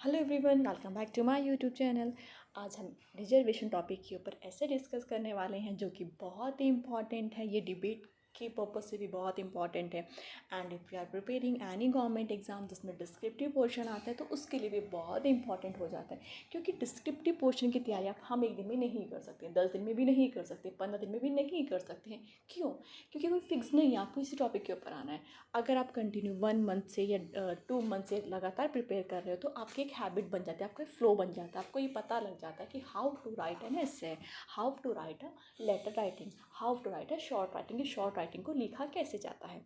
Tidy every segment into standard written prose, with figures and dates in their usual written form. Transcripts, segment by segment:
Hello everyone, welcome back to my YouTube channel. आज हम reservation topic के ऊपर ऐसे डिस्कस करने वाले हैं जो कि बहुत ही इम्पॉर्टेंट है। ये डिबेट के पर्पज से भी बहुत इंपॉर्टेंट है। And if you are preparing any government exam जिसमें डिस्क्रिप्टिव पोर्शन आता है तो उसके लिए भी बहुत इंपॉर्टेंट हो जाता है, क्योंकि डिस्क्रिप्टिव पोर्शन की तैयारी आप हम एक दिन में नहीं कर सकते, 10 दिन में भी नहीं कर सकते, 15 दिन में भी नहीं कर सकते हैं। क्यों? क्योंकि कोई फिक्स नहीं है, आपको इसी टॉपिक के ऊपर आना है। अगर आप कंटिन्यू 1 मंथ से या 2 मंथ से लगातार प्रिपेयर कर रहे हो तो आपकी एक हैबिट बन जाती है, आपका फ्लो बन जाता है, आपको ये पता लग जाता है कि how to write an essay, how to write a letter writing, how to write a short writing, कि शॉर्ट राइटिंग को लिखा कैसे जाता है।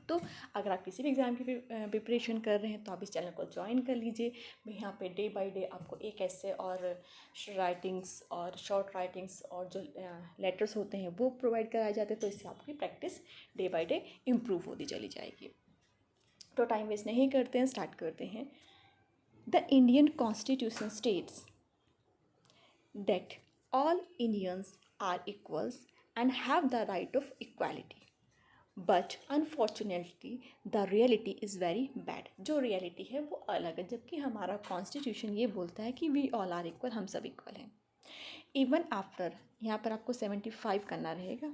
तो अगर आप किसी भी एग्ज़ाम की प्रिपरेशन कर रहे हैं तो आप इस चैनल को ज्वाइन कर लीजिए। मैं यहाँ पे डे बाय डे आपको एक ऐसे और राइटिंग्स और शॉर्ट राइटिंग्स और जो लेटर्स होते हैं वो प्रोवाइड कराए जाते हैं, तो इससे आपकी practice day by day improve होती चली जाएगी। तो टाइम वेस्ट नहीं करते हैं, स्टार्ट करते हैं। The Indian constitution states that all Indians are equals and have the right of equality, but unfortunately the reality is very bad. जो रियलिटी है वो अलग है, जबकि हमारा कॉन्स्टिट्यूशन ये बोलता है कि वी ऑल आर इक्वल, हम सब इक्वल हैं। इवन आफ्टर, यहाँ पर आपको 75 करना रहेगा,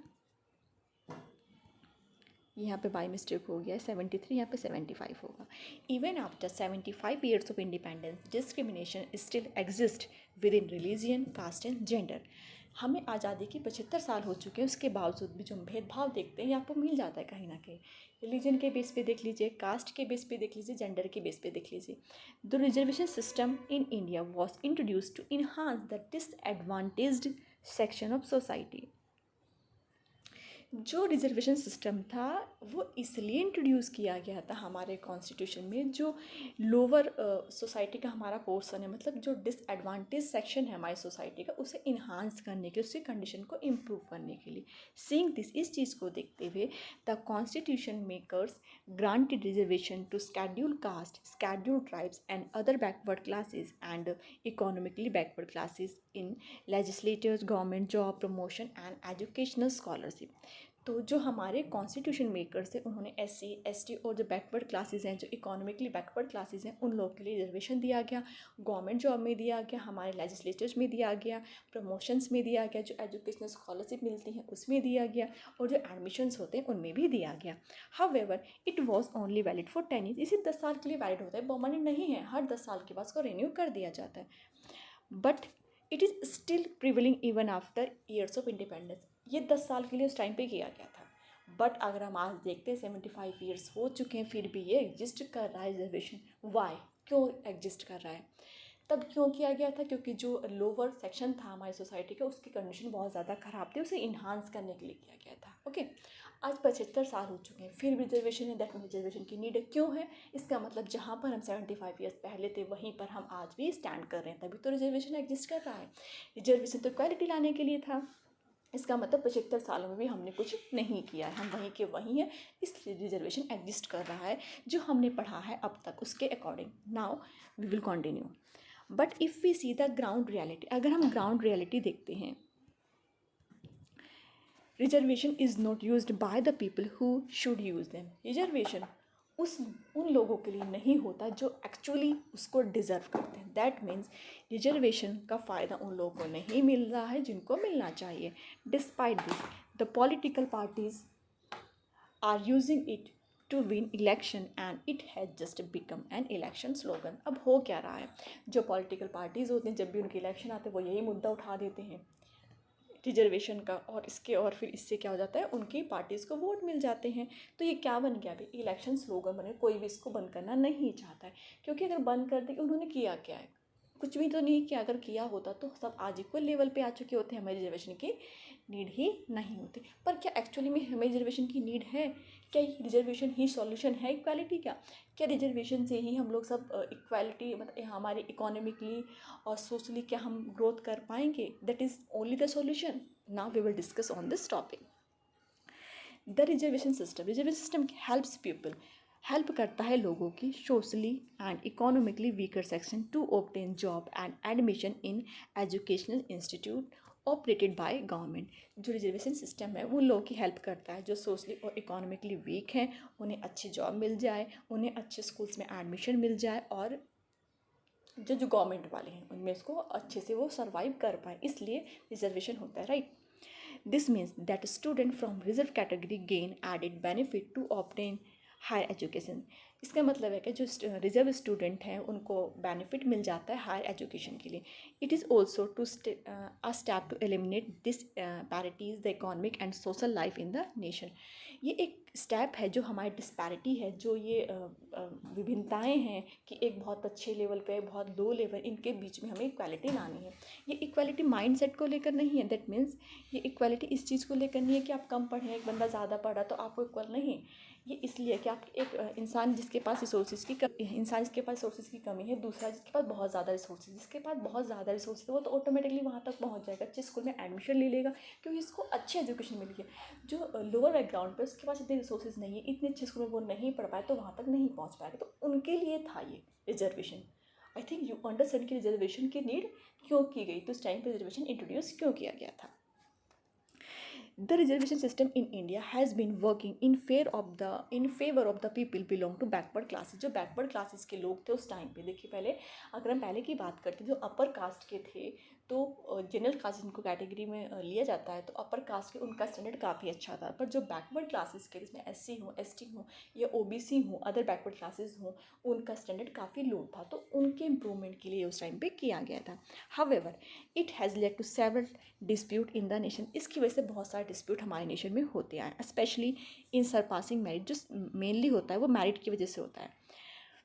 यहाँ पे बाई मिस्टेक हो गया है 73, यहाँ पे 75 होगा। Even after 75 years of independence discrimination still exist within religion, caste and gender. हमें आज़ादी के 75 साल हो चुके हैं, उसके बावजूद भी जो हम भेदभाव देखते हैं ये आपको मिल जाता है कहीं ना कहीं। रिलीजन के बेस पे देख लीजिए, कास्ट के बेस पे देख लीजिए, जेंडर के बेस पे देख लीजिए। The reservation system in India was introduce to enhance the disadvantaged section of society. जो रिजर्वेशन सिस्टम था वो इसलिए इंट्रोड्यूस किया गया था हमारे कॉन्स्टिट्यूशन में, जो लोअर सोसाइटी का हमारा पोर्सन है, मतलब जो डिसएडवांटेज सेक्शन है हमारी सोसाइटी का, उसे इन्हांस करने के, उसकी कंडीशन को इम्प्रूव करने के लिए। सीइंग दिस, इस चीज़ को देखते हुए the constitution makers granted reservation to schedule caste, schedule tribes and other backward classes and economically backward classes in legislators, government job, promotion and educational scholarship. तो जो हमारे कॉन्स्टिट्यूशन मेकर्स थे उन्होंने SC ST और जो बैकवर्ड क्लासेस हैं, जो economically backward classes हैं, उन लोगों के लिए रिजर्वेशन दिया गया, गवर्नमेंट जॉब में दिया गया, हमारे लेजिस्लेचर्स में दिया गया, प्रमोशंस में दिया गया, जो एजुकेशनल स्कॉलरशिप मिलती हैं उसमें दिया गया, और जो एडमिशन्स होते हैं उनमें भी दिया गया। However it was only valid for 10 years. इसे 10 साल के लिए वैलिड होता है, परमानेंट नहीं है, हर 10 साल के बाद उसको रिन्यू कर दिया जाता है। But it is still prevailing even after years of independence. ये 10 साल के लिए उस टाइम पे किया गया था। बट अगर हम आज देखते हैं 75 ईयर्स हो चुके हैं फिर भी ये एग्जिस्ट कर रहा है रिजर्वेशन। वाई? क्यों एग्जिस्ट कर रहा है? तब क्यों किया गया था? क्योंकि जो लोअर सेक्शन था हमारी सोसाइटी का, उसकी कंडीशन बहुत ज़्यादा ख़राब थी, उसे इन्हांस करने के लिए किया गया था। ओके, आज 75 साल हो चुके हैं फिर भी रिजर्वेशन है। दैट मीन रिजर्वेशन की नीड क्यों है? इसका मतलब जहाँ पर हम 75 ईयर्स पहले थे वहीं पर हम आज भी स्टैंड कर रहे हैं, तभी तो रिजर्वेशन एग्जिस्ट कर रहा है। रिजर्वेशन तो क्वालिटी लाने के लिए था, इसका मतलब 75 सालों में भी हमने कुछ नहीं किया है, हम वहीं के वहीं हैं, इसलिए रिजर्वेशन एग्जिस्ट कर रहा है। जो हमने पढ़ा है अब तक उसके according now we will continue. But if we see the ground reality, अगर हम ग्राउंड रियलिटी देखते हैं, reservation is not used by the people who should use them. Reservation उन लोगों के लिए नहीं होता जो एक्चुअली उसको डिज़र्व करते हैं। दैट मीन्स रिजर्वेशन का फ़ायदा उन लोगों को नहीं मिल रहा है जिनको मिलना चाहिए। Despite this the political parties are using it to win election and it has just become an election slogan. अब हो क्या रहा है, जो पॉलिटिकल पार्टीज़ होते हैं जब भी उनके इलेक्शन आते हैं वो यही मुद्दा उठा देते हैं रिजर्वेशन का, और इसके और फिर इससे क्या हो जाता है, उनकी पार्टीज़ को वोट मिल जाते हैं। तो ये क्या बन गया अभी, इलेक्शन स्लोगन बने। कोई भी इसको बंद करना नहीं चाहता है, क्योंकि अगर बंद कर दे, उन्होंने किया क्या है? कुछ भी तो नहीं किया। अगर किया होता तो सब आज इक्वल लेवल पे आ चुके होते, हमें रिजर्वेशन की नीड ही नहीं होती। पर क्या एक्चुअली में हमें रिजर्वेशन की नीड है? क्या रिजर्वेशन ही सॉल्यूशन है इक्वालिटी का? क्या रिजर्वेशन से ही हम लोग सब इक्वालिटी, मतलब हमारी इकोनॉमिकली और सोशली क्या हम ग्रोथ कर पाएंगे? That is only the solution. Now we will discuss on this topic. The reservation system helps people, help करता है लोगों की socially and economically weaker section to obtain job and admission in educational institute operated by government. जो reservation system है वो लोगों की help करता है जो सोशली और इकोनॉमिकली वीक हैं, उन्हें अच्छी जॉब मिल जाए, उन्हें अच्छे स्कूल्स में एडमिशन मिल जाए, और जो गवर्नमेंट वाले हैं उनमें उसको अच्छे से वो सर्वाइव कर पाए, इसलिए रिजर्वेशन होता है, right. This means that student from reserve category gain added benefit to obtain higher education. इसका मतलब है कि जो रिजर्व स्टूडेंट हैं उनको बेनिफिट मिल जाता है हायर एजुकेशन के लिए। It is also to a step to eliminate this parities the economic and social life in the nation. ये एक स्टेप है जो हमारी डिस्पैरिटी है, जो ये विभिन्नताएं हैं कि एक बहुत अच्छे लेवल पे बहुत लो लेवल, इनके बीच में हमें इक्वालिटी लानी है। ये इक्वालिटी माइंडसेट को लेकर नहीं है, दैट मीन्स ये इक्वालिटी इस चीज़ को लेकर नहीं है कि आप कम पढ़े, एक बंदा ज़्यादा पढ़ा तो आपको इक्वल नहीं। ये इसलिए कि आप एक इंसान जिसके पास रिसोर्सेज की इंसान जिसके पास रिसोर्सेज की कमी है, दूसरा जिसके पास बहुत ज़्यादा रिसोर्सेज, जिसके पास बहुत ज़्यादा रिसोर्सेज वो तो ऑटोमेटिकली वहाँ तक पहुँच जाएगा, अच्छे स्कूल में एडमिशन ले लेगा क्योंकि इसको अच्छी एजुकेशन मिली है। जो लोअर बैकग्राउंड पर उसके पास इतने रिसोर्सेज नहीं है, इतने अच्छे स्कूल में वो नहीं पढ़ पाए तो वहाँ तक नहीं पहुँच पाएगा, तो उनके लिए था ये reservation. I think you understand कि रिजर्वेशन की नीड क्यों की गई, तो उस टाइम पर रिजर्वेशन इंट्रोड्यूस क्यों किया गया था। The reservation system in India has been working in favor of the people belong to backward classes। जो backward classes के लोग थे उस टाइम पे, देखिए पहले अगर हम पहले की बात करते जो अपर कास्ट के थे तो जनरल कास्ट जिनको कैटेगरी में लिया जाता है तो अपर कास्ट के उनका स्टैंडर्ड काफ़ी अच्छा था, पर जो बैकवर्ड क्लासेस के जिसमें SC हो, ST हो या OBC हो, अदर बैकवर्ड क्लासेस हो, उनका स्टैंडर्ड काफ़ी लो था, तो उनके इम्प्रूवमेंट के लिए उस टाइम पे किया गया था। However it has led to several dispute in the nation. इसकी वजह से बहुत सारे डिस्प्यूट हमारे नेशन में होते आए, स्पेशली इन सरपासिंग मेरिट, जो मेनली होता है वो मेरिट की वजह से होता है।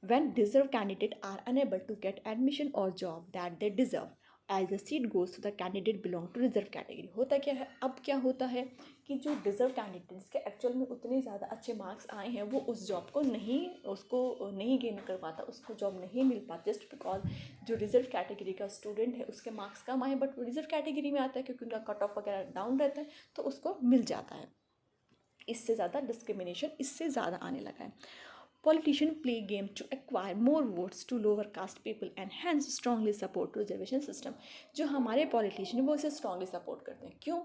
when deserved candidates are unable to get admission or job that they deserve as the seat goes to the candidate belong to reserve category। होता क्या है, अब क्या होता है कि जो डिजर्व कैंडिडेट जिसके एक्चुअल में उतने ज़्यादा अच्छे मार्क्स आए हैं वो उस जॉब को नहीं गेन कर पाता, उसको जॉब नहीं मिल पाती, जस्ट बिकॉज जो रिजर्व कैटेगरी का स्टूडेंट है उसके मार्क्स कम आए बट वो रिजर्व कैटेगरी में आता है क्योंकि उनका कट ऑफ वगैरह डाउन रहता है तो उसको मिल जाता है। इससे ज़्यादा डिस्क्रिमिनेशन इससे ज़्यादा आने लगा है। Politicians play game to acquire more votes to lower caste people and hence strongly support reservation system। जो हमारे पॉलिटिशियन हैं वो इसे स्ट्रांगली सपोर्ट करते हैं। क्यों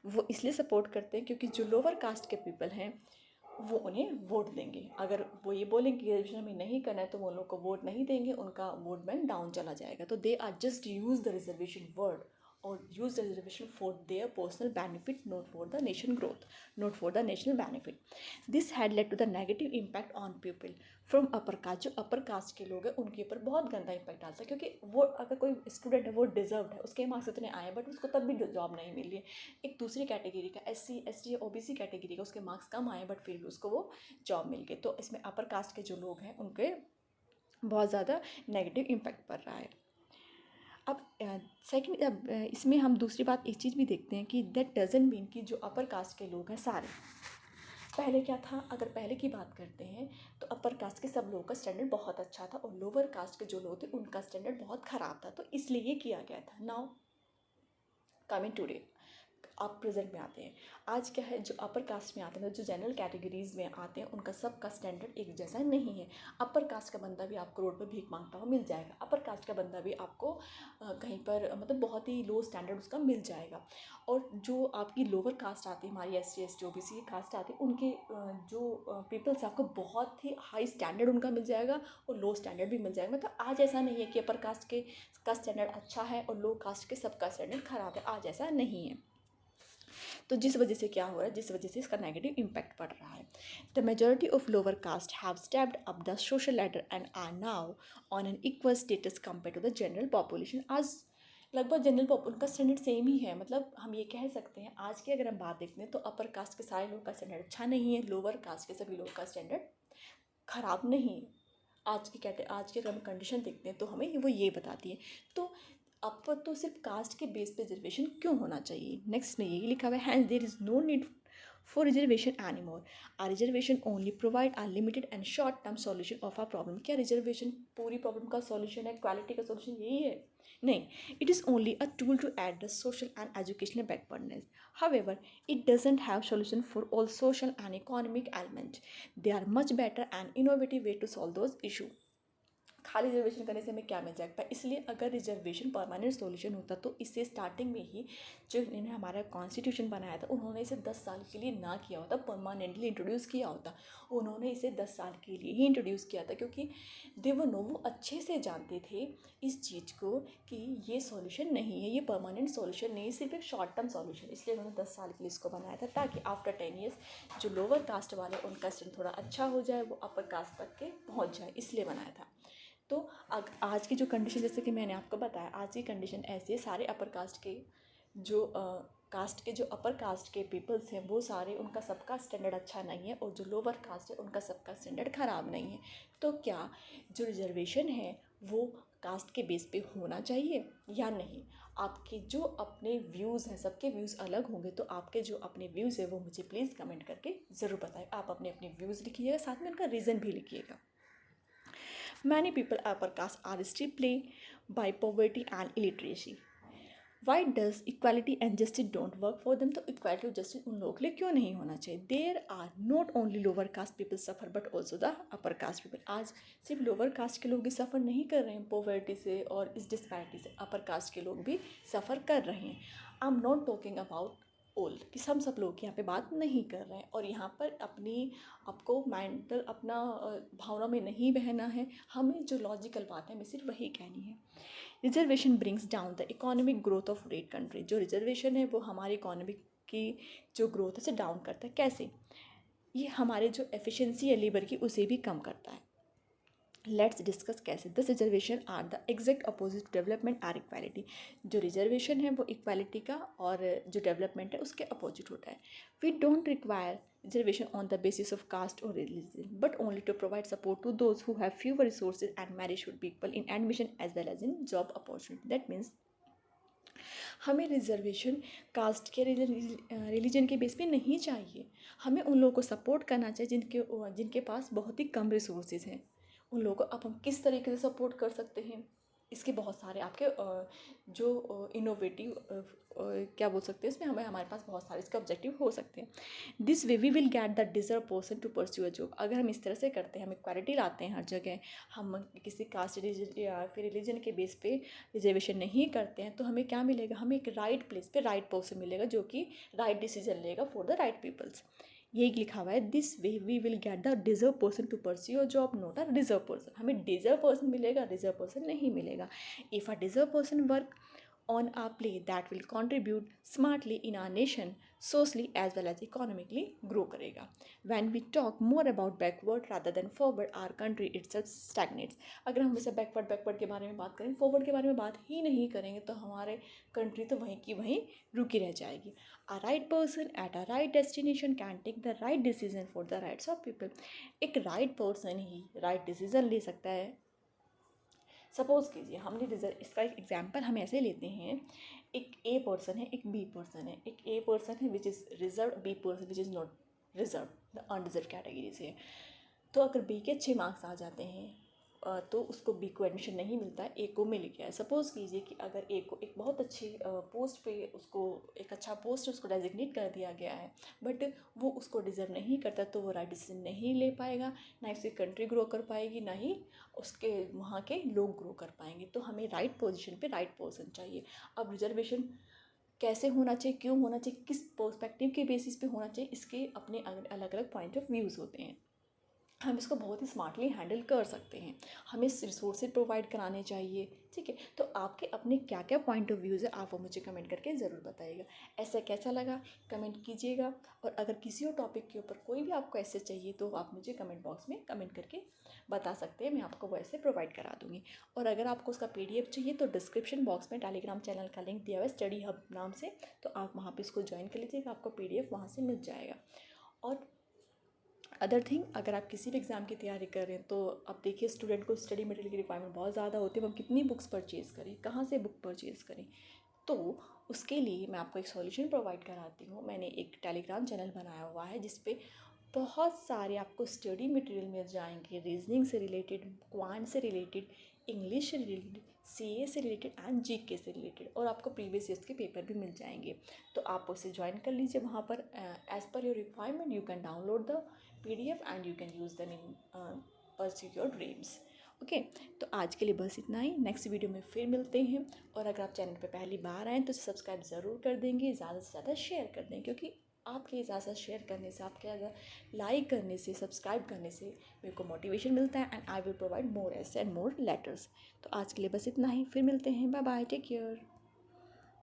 वो इसलिए सपोर्ट करते हैं क्योंकि जो लोअर कास्ट के पीपल हैं वो उन्हें वोट देंगे। अगर वो ये बोलेंगे कि रिजर्वेशन हमें नहीं करना है तो वो लोग को वोट नहीं देंगे, उनका वोट बैंक डाउन चला जाएगा। तो they are just use the reservation word or use the reservation for their personal benefit, not for the nation growth, not for the national benefit। This had led to the negative impact on people from upper caste। जो upper caste के लोग हैं उनके ऊपर बहुत गंदा impact डालता है क्योंकि वो अगर कोई स्टूडेंट है वो डिजर्व है, उसके मार्क्स इतने आए बट उसको तब भी जॉब नहीं मिल रही है। एक दूसरी कैटेगरी का SC ST या OBC कैटेगरी का उसके मार्क्स कम आए बट फिर भी उसको वो जॉब मिल गई, तो इसमें अपर कास्ट के जो लोग हैं उनके बहुत ज़्यादा नेगेटिव इम्पैक्ट पड़ रहा है। अब सेकंड, अब इसमें हम दूसरी बात एक चीज़ भी देखते हैं कि दैट डजंट मीन कि जो अपर कास्ट के लोग हैं सारे, पहले क्या था, अगर पहले की बात करते हैं तो अपर कास्ट के सब लोगों का स्टैंडर्ड बहुत अच्छा था और लोअर कास्ट के जो लोग थे उनका स्टैंडर्ड बहुत ख़राब था, तो इसलिए ये किया गया था। नाउ कमिंग टुडे, आप प्रेजेंट में आते हैं, आज क्या है, जो अपर कास्ट में आते हैं जो जनरल कैटेगरीज में आते हैं उनका सबका स्टैंडर्ड एक जैसा नहीं है। अपर कास्ट का बंदा भी आपको रोड पर भीख मांगता हुआ मिल जाएगा, अपर कास्ट का बंदा भी आपको कहीं पर मतलब बहुत ही लो स्टैंडर्ड उसका मिल जाएगा। और जो आपकी लोअर कास्ट आती है, हमारी SC ST OBC कास्ट आती है, उनके जो पीपल्स आपको बहुत ही हाई स्टैंडर्ड उनका मिल जाएगा और लो स्टैंडर्ड भी मिल जाएगा। मतलब आज ऐसा नहीं है कि अपर कास्ट के का स्टैंडर्ड अच्छा है और लो कास्ट के सबका स्टैंडर्ड ख़राब है, आज ऐसा नहीं है। तो जिस वजह से क्या हो रहा है, जिस वजह से इसका नेगेटिव इम्पैक्ट पड़ रहा है। The majority of lower caste have stepped up the social ladder and are now on an equal status compare to the general population. आज लगभग जनरल उनका स्टैंडर्ड सेम ही है, मतलब हम ये कह सकते हैं आज की अगर हम बात देखते हैं तो अपर कास्ट के सारे लोग का स्टैंडर्ड अच्छा नहीं है, लोअर कास्ट के सभी लोग का स्टैंडर्ड ख़राब नहीं। आज की अगर हम कंडीशन देखते हैं तो हमें वो ये बताती है। तो अब तो सिर्फ कास्ट के बेस पे रिजर्वेशन क्यों होना चाहिए, नेक्स्ट में यही लिखा हुआ है, hence there is no need for reservation anymore, uh reservation only provide a limited and short term solution of a problem. क्या रिजर्वेशन पूरी प्रॉब्लम का सॉल्यूशन है, क्वालिटी का सॉल्यूशन यही है? नहीं, it is only a tool to address social and educational backwardness. However, it doesn't have solution for all social and economic elements. They are much better and innovative way to solve those issues। खाली reservation करने से हमें क्या मिल जाएगा। इसलिए अगर reservation permanent solution होता तो इसे स्टार्टिंग में ही जो इन्होंने हमारा कॉन्स्टिट्यूशन बनाया था उन्होंने इसे 10 साल के लिए ना किया होता, परमानेंटली इंट्रोड्यूस किया होता। उन्होंने इसे 10 साल के लिए ही इंट्रोड्यूस किया था, क्योंकि वो अच्छे से जानते थे इस चीज़ को कि ये सॉल्यूशन नहीं है, ये परमानेंट सॉल्यूशन नहीं है, सिर्फ एक शॉर्ट टर्म सॉल्यूशन। इसलिए उन्होंने 10 साल के लिए इसको बनाया था, ताकि आफ्टर 10 ईयर्स जो लोअर कास्ट वाले उनका स्टैंड थोड़ा अच्छा हो जाए, वो अपर कास्ट तक के पहुंच जाए, इसलिए बनाया था। तो आज की जो कंडीशन, जैसे कि मैंने आपको बताया, आज की कंडीशन ऐसी है, सारे अपर कास्ट के जो अपर कास्ट के पीपल्स हैं वो सारे, उनका सबका स्टैंडर्ड अच्छा नहीं है, और जो लोअर कास्ट है उनका सबका स्टैंडर्ड ख़राब नहीं है। तो क्या जो रिजर्वेशन है वो कास्ट के बेस पे होना चाहिए या नहीं? आपके जो अपने व्यूज़ हैं, सबके व्यूज़ अलग होंगे, तो आपके जो अपने व्यूज़ है वो मुझे प्लीज़ कमेंट करके ज़रूर बताएं। आप अपने अपने व्यूज़ लिखिएगा, साथ में उनका रीज़न भी लिखिएगा। Many people upper caste are still plagued by poverty and illiteracy. Why does equality and justice don't work for them? तो इक्वालिटी और जस्टिस उन लोगों के लिए क्यों नहीं होना चाहिए? There are not only lower caste people suffer but also the upper caste people. आज सिर्फ लोअर कास्ट के लोग ही सफ़र नहीं कर रहे हैं पॉवर्टी से और इस डिस्पैरिटी से, अपर कास्ट के लोग भी सफ़र कर रहे हैं। I am not talking about old, कि हम सब लोग यहाँ पे बात नहीं कर रहे हैं, और यहाँ पर आपको मेंटल अपना भावना में नहीं बहना है। हमें जो लॉजिकल बात है हमें सिर्फ वही कहनी है। Reservation brings down the economic growth of great country. जो रिजर्वेशन है वो हमारी इकोनॉमिक की जो ग्रोथ है उसे डाउन करता है। कैसे? ये हमारे जो एफिशिएंसी है लेबर की उसे भी कम करता है। लेट्स डिस्कस कैसे। This reservation are the exact opposite development are equality. जो रिजर्वेशन है वो इक्वालिटी का, और जो डेवलपमेंट है उसके अपोजिट होता है। We don't require reservation on the basis of caste or religion, but only to provide support to those who have fewer resources, and marriage should be equal in admission as well as in job opportunity. That means हमें reservation caste के religion के base पे नहीं चाहिए। हमें उन लोगों को सपोर्ट करना चाहिए जिनके पास बहुत ही कम रिसोर्सेज हैं। उन लोगों को अब हम किस तरीके से सपोर्ट कर सकते हैं, इसके बहुत सारे आपके जो इनोवेटिव क्या बोल सकते हैं, इसमें हमारे पास बहुत सारे इसके ऑब्जेक्टिव हो सकते हैं। This way we will get the deserve person to pursue a job. अगर हम इस तरह से करते हैं, हम इक्वालिटी लाते हैं हर जगह, हम किसी कास्ट या फिर रिलीजन के बेस पे रिजर्वेशन नहीं करते हैं, तो हमें क्या मिलेगा? हमें एक राइट प्लेस पे राइट पर्सन मिलेगा जो कि राइट डिसीजन लेगा फॉर द राइट पीपल्स। यही लिखा हुआ है, this way we will get the deserve person to pursue your job, not a reserve person. हमें डिजर्व पर्सन मिलेगा, रिजर्व पर्सन नहीं मिलेगा। If a deserve person work on a play that will contribute smartly in our nation, socially as well as economically grow करेगा। When we talk more about backward rather than forward, our country itself stagnates। अगर हम हमेशा backward के बारे में बात करें, forward के बारे में बात ही नहीं करेंगे, तो हमारे कंट्री तो वहीं की वहीं रुकी रह जाएगी। A right person at a right destination can take the right decision for the rights of people। एक right person ही right decision ले सकता है। सपोज़ कीजिए हमने इसका एक एग्जांपल हम ऐसे लेते हैं, एक ए पर्सन है, एक बी पर्सन है। एक ए पर्सन है which is reserve, B person which is not reserve, the unreserve category से है। तो अगर बी के 6 मार्क्स आ जाते हैं तो उसको बी को एडमिशन नहीं मिलता है, ए को मिल गया है। सपोज़ कीजिए कि अगर ए को एक बहुत अच्छी पोस्ट पे उसको एक अच्छा पोस्ट उसको डेजिग्नेट कर दिया गया है, बट वो उसको डिज़र्व नहीं करता, तो वो राइट डिसीजन नहीं ले पाएगा, ना उसकी कंट्री ग्रो कर पाएगी, ना ही उसके वहाँ के लोग ग्रो कर पाएंगे। तो हमें राइट पोजीशन पे राइट पर्सन चाहिए। अब रिजर्वेशन कैसे होना चाहिए, क्यों होना चाहिए, किस पर्सपेक्टिव के बेसिस पे होना चाहिए, इसके अपने अलग अलग पॉइंट ऑफ व्यूज़ होते हैं। हम इसको बहुत ही स्मार्टली हैंडल कर सकते हैं। हमें रिसोर्सेज प्रोवाइड कराने चाहिए, ठीक है। तो आपके अपने क्या क्या पॉइंट ऑफ व्यूज़ है, आप वो मुझे कमेंट करके ज़रूर बताइएगा। ऐसा कैसा लगा कमेंट कीजिएगा, और अगर किसी और टॉपिक के ऊपर कोई भी आपको ऐसे चाहिए तो आप मुझे कमेंट बॉक्स में कमेंट करके बता सकते हैं, मैं आपको वो ऐसे प्रोवाइड करा दूँगी। और अगर आपको उसका PDF चाहिए तो डिस्क्रिप्शन बॉक्स में टेलीग्राम चैनल का लिंक दिया हुआ है स्टडी हब नाम से, तो आप वहाँ पर इसको ज्वाइन कर लीजिएगा, आपको PDF वहाँ से मिल जाएगा। और अदर थिंग, अगर आप किसी भी एग्ज़ाम की तैयारी कर रहे हैं तो अब देखिए स्टूडेंट को स्टडी मटेरियल की रिक्वायरमेंट बहुत ज़्यादा होती है, हम कितनी बुक्स परचेज़ करें, कहाँ से बुक परचेज़ करें। तो उसके लिए मैं आपको एक सॉल्यूशन प्रोवाइड कराती हूँ। मैंने एक टेलीग्राम चैनल बनाया हुआ है जिस पे बहुत सारे आपको स्टडी मटेरियल मिल जाएंगे, रीजनिंग से रिलेटेड, क्वांट से रिलेटेड, इंग्लिश से रिलेटेड, CA से रिलेटेड एंड GK से रिलेटेड, और आपको प्रीवियस ईयर्स के पेपर भी मिल जाएंगे। तो आप उसे ज्वाइन कर लीजिए। वहाँ पर as per your requirement you can download the PDF and you can use them in pursue your dreams। Okay, तो आज के लिए बस इतना ही। नेक्स्ट वीडियो में फिर मिलते हैं। और अगर आप चैनल पे पहली बार आएँ तो सब्सक्राइब ज़रूर कर देंगे, ज़्यादा से ज़्यादा शेयर कर दें, क्योंकि आपके ज़्यादा शेयर करने से, आपके ज़्यादा लाइक करने से, सब्सक्राइब करने से मेरे को मोटिवेशन मिलता है and I will provide more essay and more letters. तो आज के लिए बस इतना ही, फिर मिलते हैं। Bye bye, take care.